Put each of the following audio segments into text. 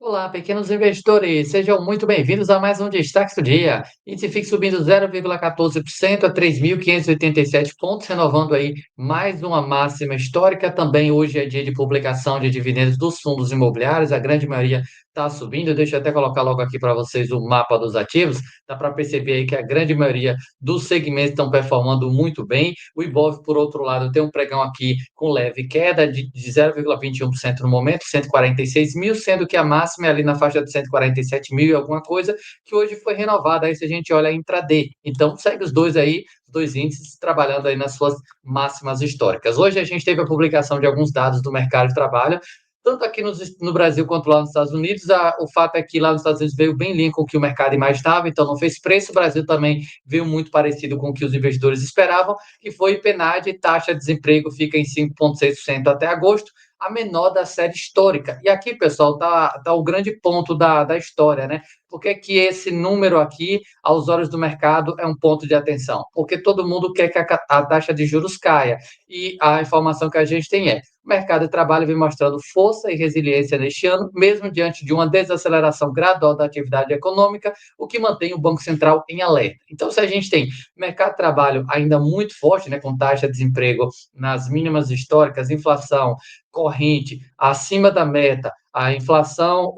Olá, pequenos investidores, sejam muito bem-vindos a mais um Destaque do Dia. Índice FIX subindo 0,14% a 3.587 pontos, renovando aí mais uma máxima histórica. Também hoje é dia de publicação de dividendos dos fundos imobiliários, a grande maioria está subindo. Deixa eu até colocar logo aqui para vocês o mapa dos ativos. Dá para perceber aí que a grande maioria dos segmentos estão performando muito bem. O Ibov, por outro lado, tem um pregão aqui com leve queda de 0,21% no momento, 146 mil, sendo que a máxima é ali na faixa de 147 mil e alguma coisa, que hoje foi renovada aí se a gente olha intraday. Então, segue os dois aí, os dois índices trabalhando aí nas suas máximas históricas. Hoje a gente teve a publicação de alguns dados do mercado de trabalho, tanto aqui no Brasil quanto lá nos Estados Unidos. O fato é que lá nos Estados Unidos veio bem linha com o que o mercado imaginava, então não fez preço. O Brasil também veio muito parecido com o que os investidores esperavam, que foi PNAD, taxa de desemprego fica em 5,6% até agosto, a menor da série histórica. E aqui, pessoal, tá o grande ponto da história, né? Por que esse número aqui, aos olhos do mercado, é um ponto de atenção? Porque todo mundo quer que a taxa de juros caia. E a informação que a gente tem é: o mercado de trabalho vem mostrando força e resiliência neste ano, mesmo diante de uma desaceleração gradual da atividade econômica, o que mantém o Banco Central em alerta. Então, se a gente tem mercado de trabalho ainda muito forte, né, com taxa de desemprego nas mínimas históricas, inflação corrente acima da meta, a inflação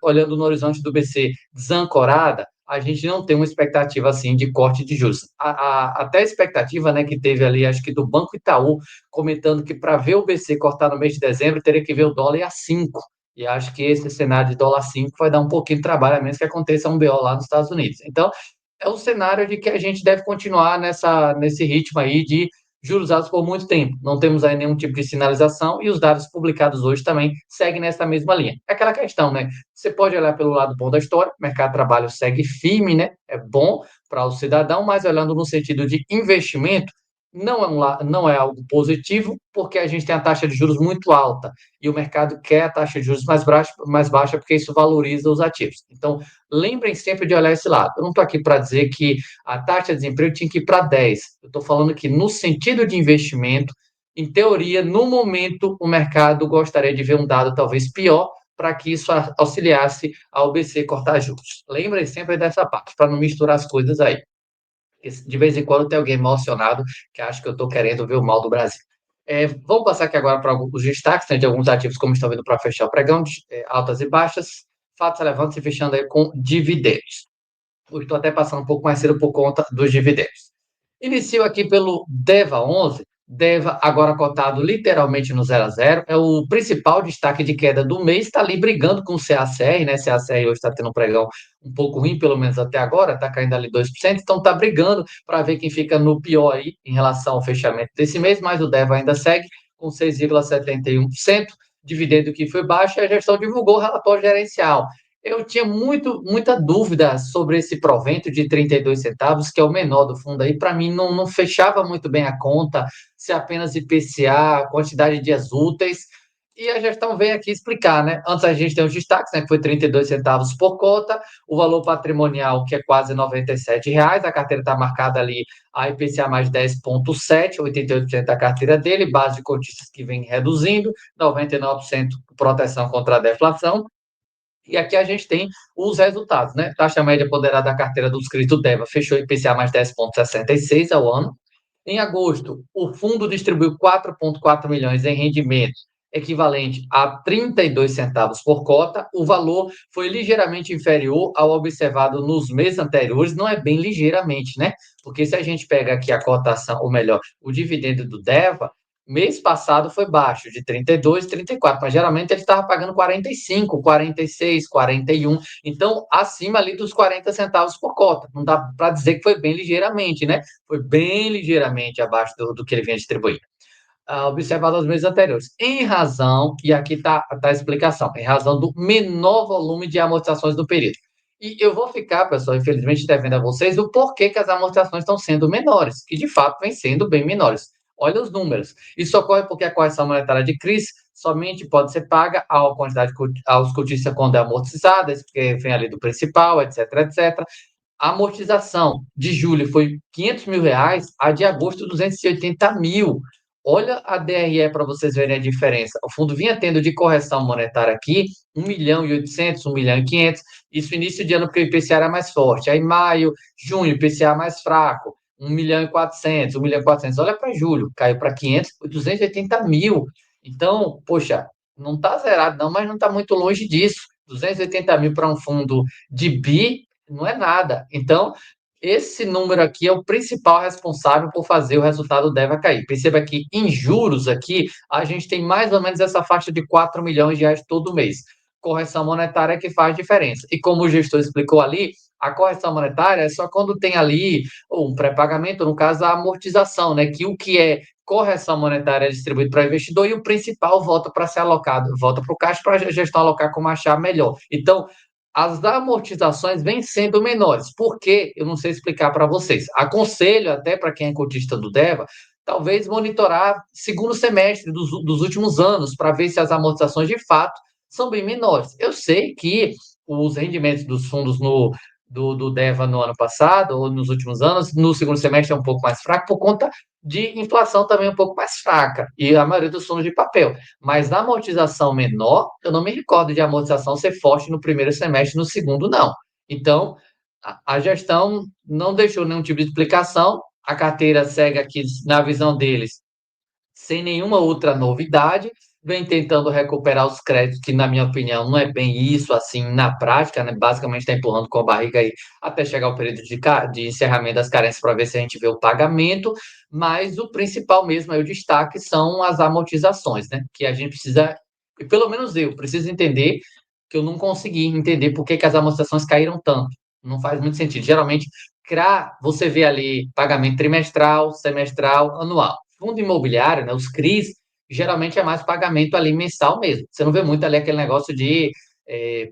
olhando no horizonte do BC desancorada, a gente não tem uma expectativa assim de corte de juros. Até a expectativa, né, que teve ali, acho que do Banco Itaú, comentando que para ver o BC cortar no mês de dezembro, teria que ver o dólar a 5. E acho que esse cenário de dólar 5 vai dar um pouquinho de trabalho, a menos que aconteça um BO lá nos Estados Unidos. Então, é o cenário de que a gente deve continuar nesse ritmo aí de juros altos por muito tempo. Não temos aí nenhum tipo de sinalização e os dados publicados hoje também seguem nessa mesma linha. É aquela questão, né? Você pode olhar pelo lado bom da história, o mercado de trabalho segue firme, né? É bom para o cidadão, mas olhando no sentido de investimento, não é algo positivo, porque a gente tem a taxa de juros muito alta e o mercado quer a taxa de juros mais baixa porque isso valoriza os ativos. Então, lembrem sempre de olhar esse lado. Eu não estou aqui para dizer que a taxa de desemprego tinha que ir para 10. Eu estou falando que, no sentido de investimento, em teoria, no momento, o mercado gostaria de ver um dado talvez pior para que isso auxiliasse a OBC cortar juros. Lembrem sempre dessa parte, para não misturar as coisas aí. De vez em quando tem alguém emocionado que acha que eu estou querendo ver o mal do Brasil. Vamos passar aqui agora para os destaques, né, de alguns ativos, como estão vendo para fechar o pregão, altas e baixas, fatos relevantes e fechando aí com dividendos. Hoje estou até passando um pouco mais cedo por conta dos dividendos. Inicio aqui pelo DEVA 11. DEVA agora cotado literalmente no 0 a 0. É o principal destaque de queda do mês. Está ali brigando com o CACR, né? CACR hoje está tendo um pregão um pouco ruim, pelo menos até agora. Está caindo ali 2%. Então está brigando para ver quem fica no pior aí em relação ao fechamento desse mês. Mas o DEVA ainda segue com 6,71%. Dividendo que foi baixo e a gestão divulgou o relatório gerencial. Eu tinha muita dúvida sobre esse provento de 32 centavos, que é o menor do fundo aí. Para mim, não fechava muito bem a conta, se apenas IPCA, quantidade de dias úteis. E a gestão veio aqui explicar, né? Antes a gente tem os destaques, né? Que foi 32 centavos por cota, o valor patrimonial, que é quase R$ 97, a carteira está marcada ali, a IPCA mais 10,7, 88% da carteira dele, base de cotistas que vem reduzindo, 99% proteção contra a deflação. E aqui a gente tem os resultados, né? Taxa média ponderada da carteira do inscrito DEVA fechou IPCA mais 10,66 ao ano. Em agosto, o fundo distribuiu 4,4 milhões em rendimentos, equivalente a 32 centavos por cota. O valor foi ligeiramente inferior ao observado nos meses anteriores, não é bem ligeiramente, né? Porque se a gente pega aqui a cotação, ou melhor, o dividendo do DEVA, mês passado foi baixo, de 32, 34, mas geralmente ele estava pagando 45, 46, 41, então acima ali dos 40 centavos por cota. Não dá para dizer que foi bem ligeiramente, né? Foi bem ligeiramente abaixo do que ele vinha distribuindo. Observado nos meses anteriores, em razão, e aqui está a explicação, em razão do menor volume de amortizações do período. E eu vou ficar, pessoal, infelizmente, devendo a vocês o porquê que as amortizações estão sendo menores, que de fato vem sendo bem menores. Olha os números. Isso ocorre porque a correção monetária de crise somente pode ser paga à quantidade aos cotistas quando é amortizada, isso porque vem ali do principal, etc, etc. A amortização de julho foi R$ 500 mil, a de agosto 280 mil. Olha a DRE para vocês verem a diferença. O fundo vinha tendo de correção monetária aqui 1.800.000, 1.500.000, isso início de ano porque o IPCA era mais forte. Aí maio, junho, IPCA mais fraco, 1.400.000, 1.400.000. Olha para julho, caiu para 500, 280 mil. Então, poxa, não está zerado não, mas não está muito longe disso. 280 mil para um fundo de bi não é nada. Então, esse número aqui é o principal responsável por fazer o resultado deve cair. Perceba que em juros aqui, a gente tem mais ou menos essa faixa de 4 milhões de reais todo mês. Correção monetária que faz diferença. E como o gestor explicou ali, a correção monetária é só quando tem ali um pré-pagamento, no caso a amortização, né? Que o que é correção monetária é distribuído para o investidor e o principal volta para ser alocado, volta para o caixa para a gestão alocar como achar melhor. Então, as amortizações vêm sendo menores. Por quê? Eu não sei explicar para vocês. Aconselho até para quem é cotista do DEVA, talvez monitorar segundo semestre dos últimos anos para ver se as amortizações de fato são bem menores. Eu sei que os rendimentos dos fundos do DEVA no ano passado, ou nos últimos anos, no segundo semestre é um pouco mais fraco por conta de inflação também um pouco mais fraca, e a maioria dos fundos de papel. Mas na amortização menor, eu não me recordo de amortização ser forte no primeiro semestre, no segundo, não. Então, a gestão não deixou nenhum tipo de explicação, a carteira segue aqui, na visão deles, sem nenhuma outra novidade, vem tentando recuperar os créditos, que, na minha opinião, não é bem isso assim na prática, né? Basicamente está empurrando com a barriga aí até chegar o período de encerramento das carências para ver se a gente vê o pagamento, mas o principal mesmo, aí, o destaque são as amortizações, né? Que a gente precisa, e pelo menos eu preciso entender, que eu não consegui entender por que as amortizações caíram tanto. Não faz muito sentido. Geralmente, você vê ali pagamento trimestral, semestral, anual. Fundo imobiliário, né, os CRIs, geralmente é mais pagamento ali mensal mesmo. Você não vê muito ali aquele negócio de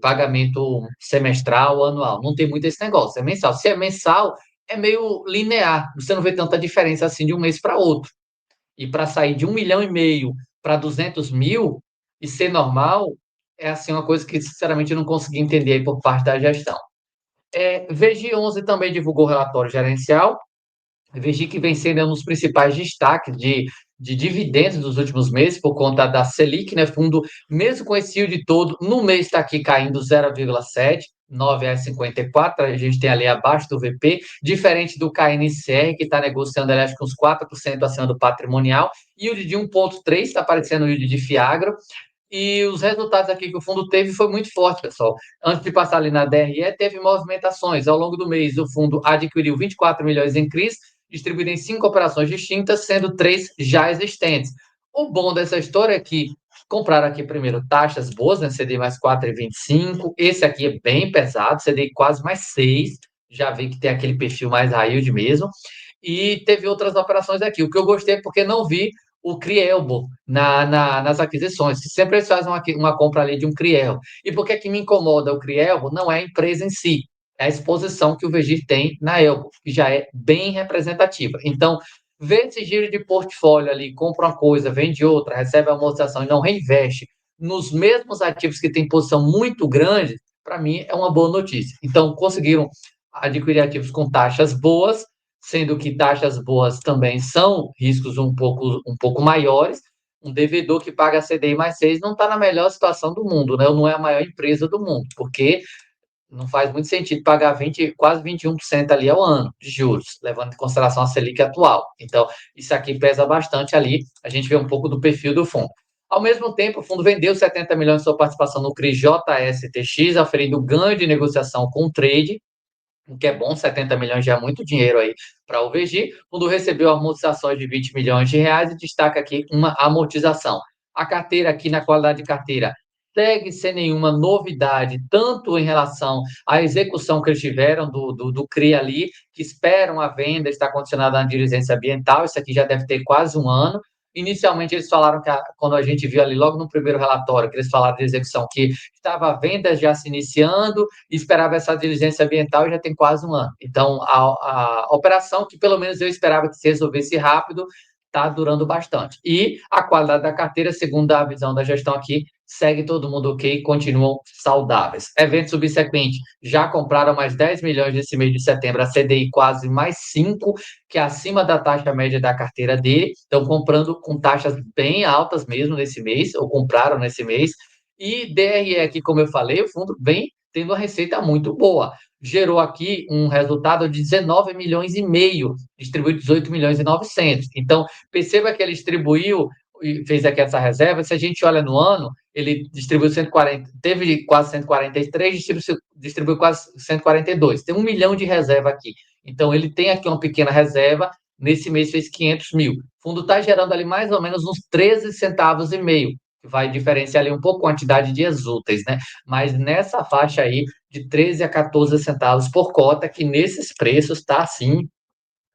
pagamento semestral, anual. Não tem muito esse negócio, é mensal. Se é mensal, é meio linear. Você não vê tanta diferença assim de um mês para outro. E para sair de 1,5 milhão para 200 mil e ser normal, é assim uma coisa que, sinceramente, eu não consegui entender aí por parte da gestão. VG11 também divulgou relatório gerencial. VG que vem sendo um dos principais destaques de dividendos dos últimos meses, por conta da Selic, né? Fundo, mesmo com esse yield todo, no mês está aqui caindo 0,7, R$ 9,54, a gente tem ali abaixo do VP, diferente do KNCR, que está negociando, aliás, com uns 4% acima do patrimonial, yield de 1,3, está aparecendo o yield de Fiagro, e os resultados aqui que o fundo teve foi muito forte, pessoal. Antes de passar ali na DRE, teve movimentações. Ao longo do mês, o fundo adquiriu 24 milhões em CRIs, distribuído em 5 operações distintas, sendo 3 já existentes. O bom dessa história é que compraram aqui primeiro taxas boas, né? CDI mais 4,25. Esse aqui é bem pesado, CDI quase mais 6. Já vi que tem aquele perfil mais high yield mesmo. E teve outras operações aqui. O que eu gostei é porque não vi o Crielbo nas aquisições. Sempre eles fazem uma compra ali de um Crielbo. E por que que me incomoda o Crielbo? Não é a empresa em si, é a exposição que o Vegir tem na Elbo, que já é bem representativa. Então, vê esse giro de portfólio ali, compra uma coisa, vende outra, recebe a amortização e não reinveste nos mesmos ativos que tem posição muito grande, para mim é uma boa notícia. Então, conseguiram adquirir ativos com taxas boas, sendo que taxas boas também são riscos um pouco maiores. Um devedor que paga CDI mais 6 não está na melhor situação do mundo, né? Não é a maior empresa do mundo, porque não faz muito sentido pagar 20, quase 21% ali ao ano de juros, levando em consideração a Selic atual. Então, isso aqui pesa bastante ali, a gente vê um pouco do perfil do fundo. Ao mesmo tempo, o fundo vendeu 70 milhões de sua participação no CRI JSTX, oferindo ganho de negociação com o trade, o que é bom, 70 milhões já é muito dinheiro aí para o VG. O fundo recebeu amortizações de 20 milhões de reais e destaca aqui uma amortização. A carteira aqui, na qualidade de carteira, segue sem nenhuma novidade, tanto em relação à execução que eles tiveram do CRI ali, que esperam a venda, está condicionada à diligência ambiental, isso aqui já deve ter quase um ano. Inicialmente, eles falaram que, quando a gente viu ali logo no primeiro relatório, que eles falaram de execução, que estava a venda já se iniciando, e esperava essa diligência ambiental e já tem quase um ano. Então, a operação, que pelo menos eu esperava que se resolvesse rápido, está durando bastante. E a qualidade da carteira, segundo a visão da gestão aqui, segue todo mundo ok, continuam saudáveis. Evento subsequente, já compraram mais 10 milhões nesse mês de setembro, a CDI quase mais 5, que é acima da taxa média da carteira dele, estão comprando com taxas bem altas mesmo nesse mês, ou compraram nesse mês, e DRE aqui, como eu falei, o fundo vem tendo uma receita muito boa, gerou aqui um resultado de 19 milhões e meio, distribuiu 18 milhões e 900. Então, perceba que ele distribuiu e fez aqui essa reserva. Se a gente olha no ano, ele distribuiu 140, teve quase 143, distribuiu quase 142. Tem 1 milhão de reserva aqui. Então, ele tem aqui uma pequena reserva. Nesse mês fez 500 mil. O fundo está gerando ali mais ou menos uns 13 centavos e meio, que vai diferenciar ali um pouco a quantidade de dias úteis, né? Mas nessa faixa aí, de 13 a 14 centavos por cota, que nesses preços está, assim,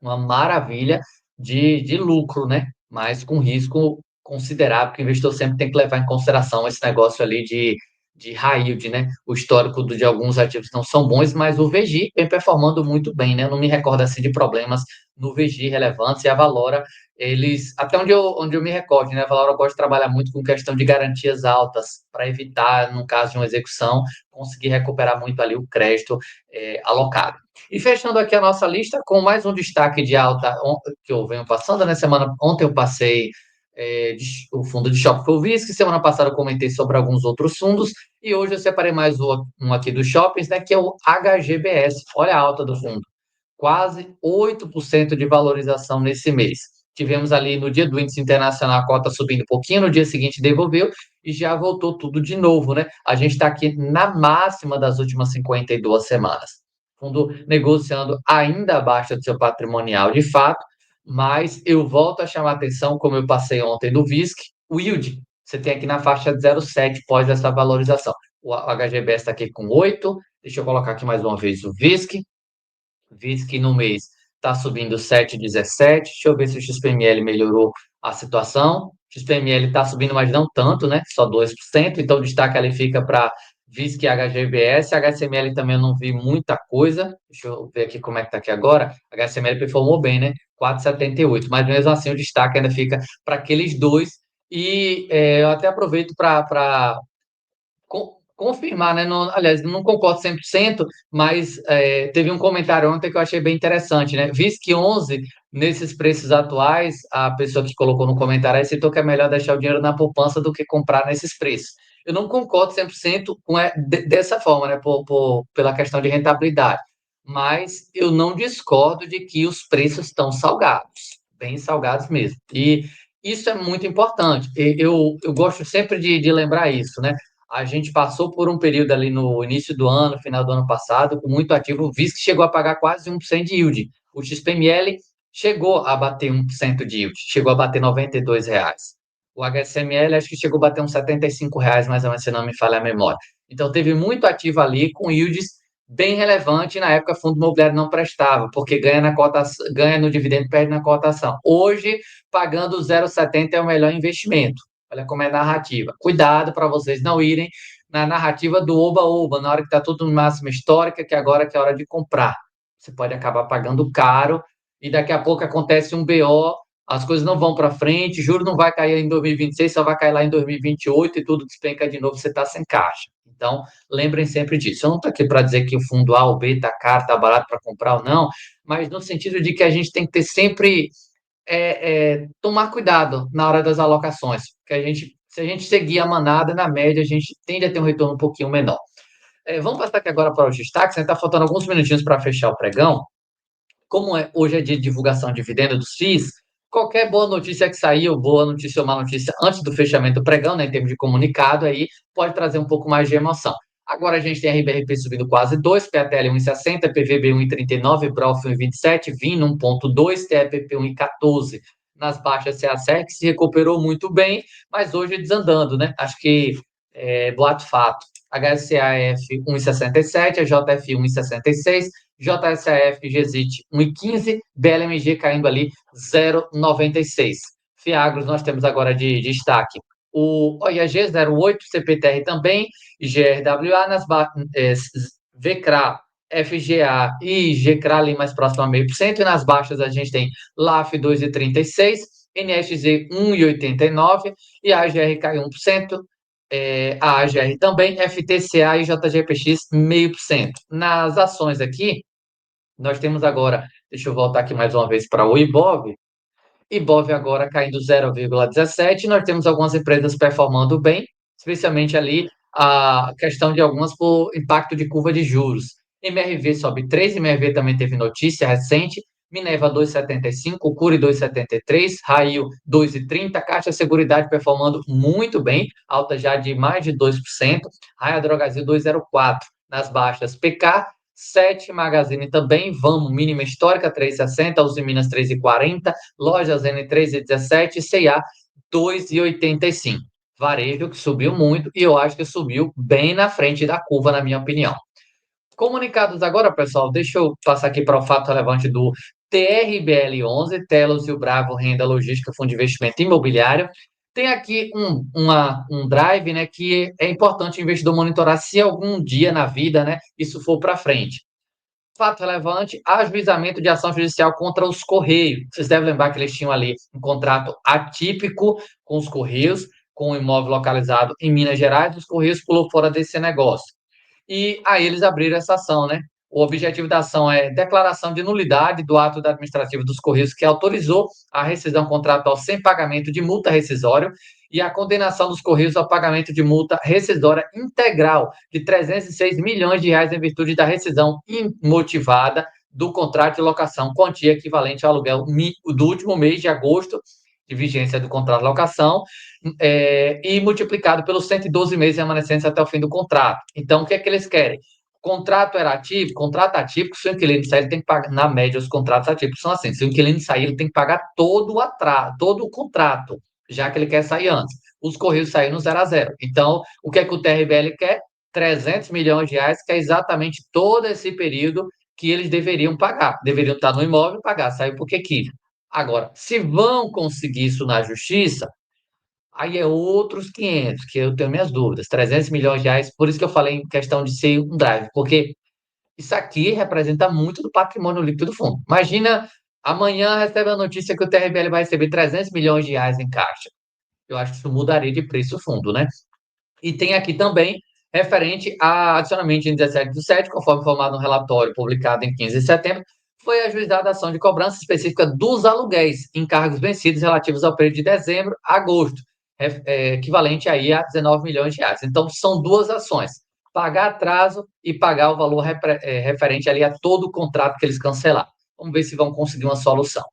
uma maravilha de lucro, né? Mas com risco considerável, porque o investidor sempre tem que levar em consideração esse negócio ali de high yield, né? O histórico de alguns ativos não são bons, mas o VG vem performando muito bem, né? Eu não me recordo assim de problemas no VG relevantes, e a Valora, eles, até onde eu me recordo, né? A Valora gosta de trabalhar muito com questão de garantias altas, para evitar, no caso de uma execução, conseguir recuperar muito ali o crédito alocado. E fechando aqui a nossa lista com mais um destaque de alta que eu venho passando, né? Ontem eu passei o fundo de shopping foi o VISC, semana passada eu comentei sobre alguns outros fundos, e hoje eu separei mais um aqui dos shoppings, né? Que é o HGBS. Olha a alta do fundo, quase 8% de valorização nesse mês. Tivemos ali no dia do índice internacional a cota subindo um pouquinho, no dia seguinte devolveu e já voltou tudo de novo, né? A gente está aqui na máxima das últimas 52 semanas. Fundo negociando ainda abaixo do seu patrimonial de fato, mas eu volto a chamar a atenção, como eu passei ontem no VISC, o yield. Você tem aqui na faixa de 0,7 pós essa valorização. O HGBS está aqui com 8. Deixa eu colocar aqui mais uma vez o VISC. VISC no mês está subindo 7,17. Deixa eu ver se o XPML melhorou a situação. O XPML está subindo, mas não tanto, né? Só 2%. Então, o destaque ali fica para VISC e HGBS. HSML também eu não vi muita coisa. Deixa eu ver aqui como é que está aqui agora. HSML performou bem, né? 4,78. Mas mesmo assim, o destaque ainda fica para aqueles dois. E eu até aproveito para confirmar, né? Não, aliás, não concordo 100%, mas teve um comentário ontem que eu achei bem interessante, né? Visto que 11, nesses preços atuais, a pessoa que colocou no comentário aí citou que é melhor deixar o dinheiro na poupança do que comprar nesses preços. Eu não concordo 100% dessa forma, né? Pela questão de rentabilidade. Mas eu não discordo de que os preços estão salgados, bem salgados mesmo. E isso é muito importante. Eu gosto sempre de lembrar isso, né? A gente passou por um período ali no início do ano, final do ano passado, com muito ativo. O VISC chegou a pagar quase 1% de yield. O XPML chegou a bater 1% de yield, chegou a bater R$ 92. O HSML acho que chegou a bater uns R$ 75, mais ou menos, se não me falha a memória. Então, teve muito ativo ali com yields bem relevante. Na época, fundo imobiliário não prestava, porque ganha na cota, ganha no dividendo, perde na cotação. Hoje, pagando 0,70 é o melhor investimento. Olha como é narrativa. Cuidado para vocês não irem na narrativa do oba-oba, na hora que está tudo em máxima histórica, que agora que é hora de comprar. Você pode acabar pagando caro e daqui a pouco acontece um BO, as coisas não vão para frente, juro não vai cair em 2026, só vai cair lá em 2028 e tudo despenca de novo, você está sem caixa. Então, lembrem sempre disso. Eu não estou aqui para dizer que o fundo A ou B está caro, está barato para comprar ou não, mas no sentido de que a gente tem que ter sempre tomar cuidado na hora das alocações, porque se a gente seguir a manada, na média, a gente tende a ter um retorno um pouquinho menor. Vamos passar aqui agora para os destaques, está faltando alguns minutinhos para fechar o pregão. Como hoje é dia de divulgação de dividendo dos FIIs, qualquer boa notícia que saiu, boa notícia ou má notícia antes do fechamento do pregão, né, em termos de comunicado, aí pode trazer um pouco mais de emoção. Agora a gente tem a RBRP subindo quase 2, PATL 1,60, PVB 1,39, BROF 1,27, VIN 1,2, TEPP 1,14. Nas baixas, CASEC se recuperou muito bem, mas hoje desandando, né? Acho que boato fato. HSAF 1,67, a JF 1,66, JSAF GZIT 1,15, BLMG caindo ali 0,96. Fiagros nós temos agora de destaque o OIAG 0,8, CPTR também, GRWA nas VCRA, FGA e GCRA ali mais próximo a 0,5%, e nas baixas a gente tem LAF 2,36, NSG 1,89 e a AGR caiu 1%, A AGR também, FTCA e JGPX 0,5%. Nas ações aqui, nós temos agora, deixa eu voltar aqui mais uma vez para o Ibov agora caindo 0,17. Nós temos algumas empresas performando bem, especialmente ali a questão de algumas por impacto de curva de juros. MRV sobe 3, MRV também teve notícia recente. Minerva 2,75, Cury 2,73, Raio 2,30, Caixa Seguridade performando muito bem, alta já de mais de 2%, Raia Drogasil 2,04. Nas baixas, PK 7, Magazine também, Vamos, mínima histórica 3,60, Uzi Minas 3,40, Lojas N 3,17 e C&A 2,85. Varejo que subiu muito e eu acho que subiu bem na frente da curva, na minha opinião. Comunicados agora, pessoal, deixa eu passar aqui para o fato relevante do TRBL11, Telos e o Bravo Renda Logística, Fundo de Investimento Imobiliário. Tem aqui um drive, né, que é importante o investidor monitorar se algum dia na vida, né, isso for para frente. Fato relevante, ajuizamento de ação judicial contra os Correios. Vocês devem lembrar que eles tinham ali um contrato atípico com os Correios, com um imóvel localizado em Minas Gerais, os Correios pulou fora desse negócio. E aí eles abriram essa ação, né? O objetivo da ação é declaração de nulidade do ato administrativo dos Correios que autorizou a rescisão contratual sem pagamento de multa rescisória e a condenação dos Correios ao pagamento de multa rescisória integral de 306 milhões de reais em virtude da rescisão imotivada do contrato de locação, quantia equivalente ao aluguel do último mês de agosto de vigência do contrato de locação, e multiplicado pelos 112 meses remanescentes até o fim do contrato. Então, o que é que eles querem? Contrato atípico, se o inquilino sair, ele tem que pagar, na média, os contratos atípicos são assim, se o inquilino sair, ele tem que pagar todo o atraso, todo o contrato, já que ele quer sair antes. Os Correios saíram no 0 a 0. Então, o que é que o TRBL quer? 300 milhões de reais, que é exatamente todo esse período que eles deveriam pagar. Deveriam estar no imóvel e pagar, saiu porque quis. Agora, se vão conseguir isso na justiça, aí é outros 500, que eu tenho minhas dúvidas. 300 milhões de reais, por isso que eu falei em questão de ser um drive, porque isso aqui representa muito do patrimônio líquido do fundo. Imagina, amanhã recebe a notícia que o TRBL vai receber 300 milhões de reais em caixa. Eu acho que isso mudaria de preço o fundo, né? E tem aqui também referente a adicionamento em 17/7, conforme informado no relatório publicado em 15 de setembro, foi ajuizada a ação de cobrança específica dos aluguéis, encargos vencidos relativos ao período de dezembro a agosto, equivalente aí a 19 milhões de reais. Então, são duas ações, pagar atraso e pagar o valor referente ali a todo o contrato que eles cancelaram. Vamos ver se vão conseguir uma solução.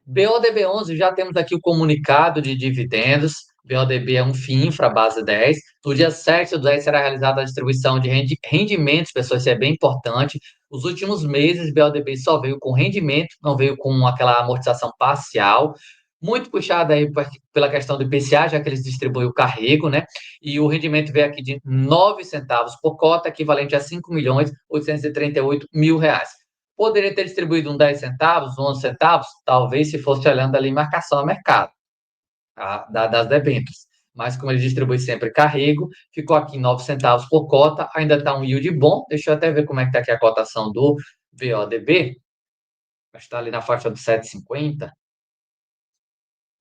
BODB11, já temos aqui o comunicado de dividendos. BODB é um FIINFRA base 10. No dia 7/10 será realizada a distribuição de rendimentos, pessoal, isso é bem importante. Os últimos meses, BODB só veio com rendimento, não veio com aquela amortização parcial. Muito puxada aí pela questão do IPCA, já que eles distribuem o carrego, né? E o rendimento veio aqui de 9 centavos por cota, equivalente a 5.838.000 reais. Poderia ter distribuído 10 centavos, 11 centavos, talvez se fosse olhando ali marcação a mercado, tá? Das debêntures. Mas como ele distribui sempre carrego, ficou aqui 9 centavos por cota, ainda está um yield bom. Deixa eu até ver como é que está aqui a cotação do BODB. Está ali na faixa do 7,50.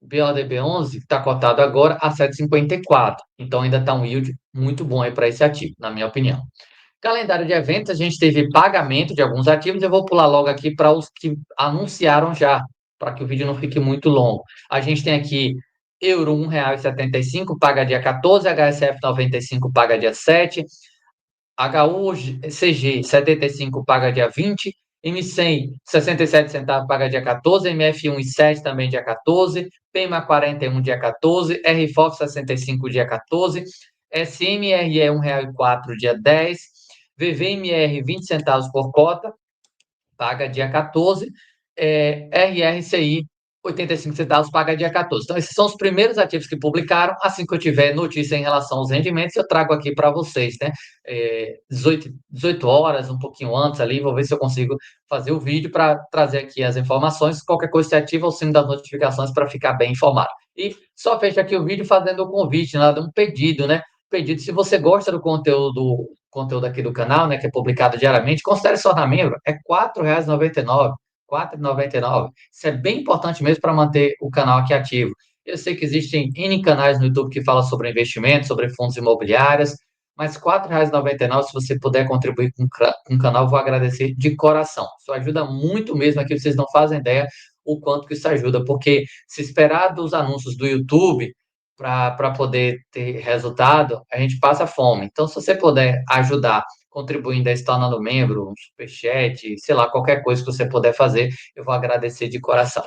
BODB11 está cotado agora a 7,54. Então ainda está um yield muito bom aí para esse ativo, na minha opinião. Calendário de eventos, a gente teve pagamento de alguns ativos. Eu vou pular logo aqui para os que anunciaram já, para que o vídeo não fique muito longo. A gente tem aqui euro R$ 1,75, paga dia 14, HSF 95, paga dia 7, HUCG 75, paga dia 20, M100 67 centavos, paga dia 14, MF1 e 7 também dia 14, PEMA 41 dia 14, RFOF 65 dia 14, SMRE R$ 1,04 dia 10, VVMR 20 centavos por cota, paga dia 14, RRCI 85 centavos, paga dia 14. Então, esses são os primeiros ativos que publicaram. Assim que eu tiver notícia em relação aos rendimentos, eu trago aqui para vocês, né? 18 horas, um pouquinho antes ali, vou ver se eu consigo fazer o vídeo para trazer aqui as informações. Qualquer coisa, você ativa o sino das notificações para ficar bem informado. E só fecho aqui o vídeo fazendo o convite, nada, um pedido, né? Pedido, se você gosta do conteúdo aqui do canal, né, que é publicado diariamente, considere se tornar membro, é R$ 4,99, R$ 4,99. Isso é bem importante mesmo para manter o canal aqui ativo. Eu sei que existem N canais no YouTube que falam sobre investimento, sobre fundos imobiliários, mas R$ 4,99, se você puder contribuir com o canal, eu vou agradecer de coração. Isso ajuda muito mesmo aqui, vocês não fazem ideia o quanto que isso ajuda, porque se esperar dos anúncios do YouTube para poder ter resultado, a gente passa fome. Então, se você puder ajudar contribuindo aí, se tornando membro, um superchat, sei lá, qualquer coisa que você puder fazer, eu vou agradecer de coração.